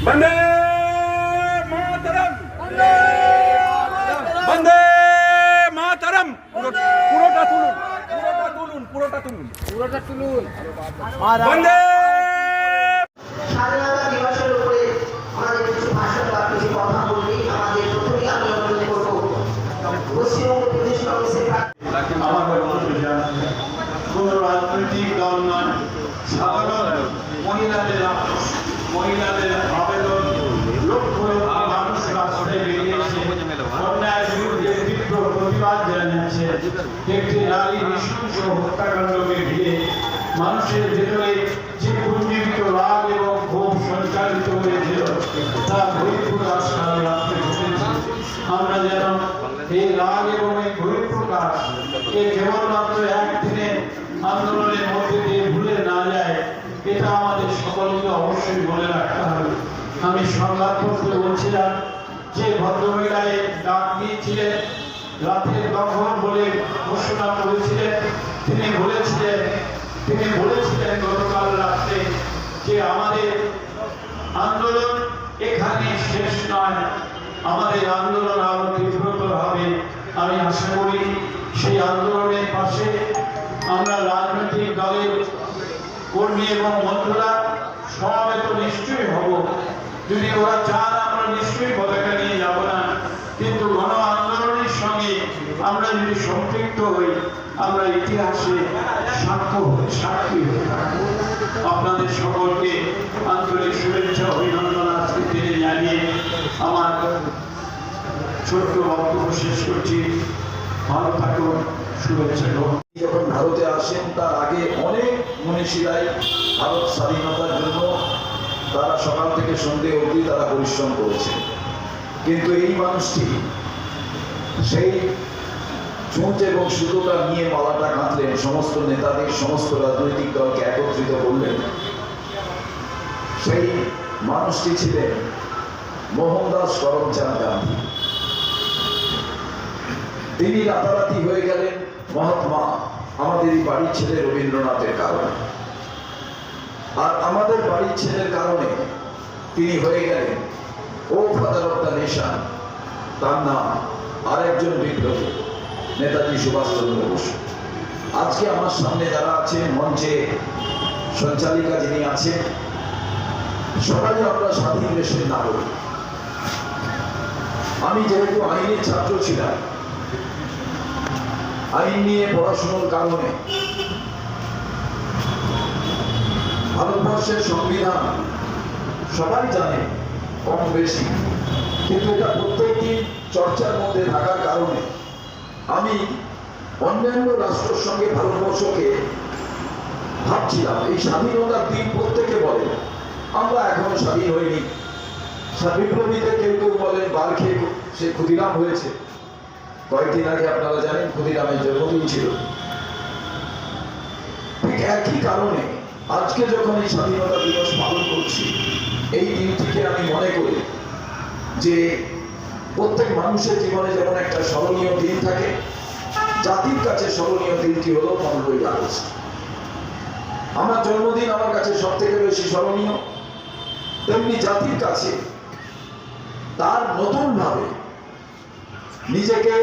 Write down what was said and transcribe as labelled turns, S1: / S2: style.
S1: বন্দে মাতরম, বন্দে মাতরম। পুরোটা তুলুন, পুরোটা তুলুন, পুরোটা তুলুন। বন্দে
S2: স্বাধীনতা দিবসের উপরে আমাদের কিছু ভাষণ বা কিছু কথা বললেই আমাদের প্রথমেই আমি অনুরোধ করবো পশ্চিমবঙ্গ প্রদেশ কংগ্রেসের
S3: আমাদের কোন রাজনৈতিক দল নয়, সাধারণ মহিলাদের আবেদন লক্ষ মানুষ রাস্তায় বেরিয়েছে, অন্যায়ের বিরুদ্ধে তীব্র প্রতিবাদ জানিয়েছে। একটি নারী নৃশংস হত্যাকাণ্ডকে ঘিরে মানুষের ভেতরে যে পুঞ্জীবিত রাগ এবং ক্ষোভ সঞ্চালিত হয়েছিল তা বহিঃপ্রকাশ কাল রাত্রে ঘটেছে। আমরা যেন এই রাগ এবং এই বহিঃপ্রকাশ কেবলমাত্র একদিনের আন্দোলনের মধ্যে দিয়ে ভুলে না যায়, এটা আমাদের সকলকে অবশ্যই মনে রাখতে হবে। আমি সংবাদপত্রে বলছিলাম যে ভদ্রমহিলায় ডাক দিয়েছিলেন, রাতের দখল বলে ঘোষণা করেছিলেন, তিনি বলেছিলেন গতকাল রাত্রে যে আমাদের আন্দোলন এখানে শেষ নয়, আমাদের আন্দোলন আরো তীব্রতর হবে। আমি আশা করি সেই আন্দোলনের পাশে আমরা রাজনৈতিক দলের কর্মী এবং বন্ধুরা সমবেত নিশ্চয়ই হব। যদি ওরা চান আমরা নিশ্চয়ই পতাকা নিয়ে যাব না, কিন্তু গণ আন্দোলনের সঙ্গে আমরা যদি সম্পৃক্ত হই আমরা ইতিহাসে সাক্ষী হয়ে থাকবো। আপনাদের সকলকে আন্তরিক শুভেচ্ছা অভিনন্দন আজকে দিনে জানিয়ে আমার ছোট্ট বক্তব্য শেষ করছি। ভালো থাকুন, শুভেচ্ছা।
S4: যখন ভারতে আসেন তার আগে অনেক মনীষীরাই ভারত স্বাধীনতার জন্য তারা সকাল থেকে সন্ধ্যে অবধি তারা পরিশ্রম করেছেন, কিন্তু এই মানুষটি সেই চুঁচ এবং সুতোটা নিয়ে মালাটা গাঁথলেন, সমস্ত নেতাদের সমস্ত রাজনৈতিক দলকে একত্রিত করলেন। সেই মানুষটি ছিলেন মোহনদাস করমচাঁদ গান্ধী। তিনি রাতারাতি হয়ে গেলেন মহাত্মা আমাদের এই বাড়ির ছেলে রবীন্দ্রনাথের কারণে, আর আমাদের বাড়ির ছেলের কারণে তিনি হয়ে গেলেন ও ফাদার অফ দ্য নেশন। তার নাম আরেকজন বিপ্লবী নেতাজি সুভাষচন্দ্র বসু। আজকে আমার সামনে যারা আছেন, মঞ্চে সঞ্চালিকা যিনি আছেন, সবাই আমরা স্বাধীন দেশের নাগরিক। আমি যেহেতু আইনের ছাত্র ছিলাম, আইন নিয়ে পড়াশোনার কারণে ভারতবর্ষের সংবিধান সবাই জানে কম বেশি, কিন্তু এটা প্রত্যেকদিন চর্চার মধ্যে থাকার কারণে আমি অন্যান্য রাষ্ট্রের সঙ্গে ভারতবর্ষকে ভাবছিলাম। এই স্বাধীনতার দিন প্রত্যেকে বলে আমরা এখনো স্বাধীন হইনি। বিপ্লবীদের কেউ কেউ বলেন বার খেয়ে সে ক্ষুদিরাম হয়েছে। কয়েকদিন আগে আপনারা জানেন ক্ষুদিরামের জন্মদিন ছিল। ঠিক একই কারণে আজকে যখন এই স্বাধীনতা দিবস পালন করছি, এই দিনটিকে আমি মনে করি যে প্রত্যেক মানুষের জীবনে যেমন একটা স্মরণীয় দিন থাকে, জাতির কাছে স্মরণীয় দিনটি হলো 15ই আগস্ট। আমার জন্মদিন আমার কাছে সব থেকে বেশি স্মরণীয়, তেমনি জাতির কাছে তার নতুন ভাবে নিজেকে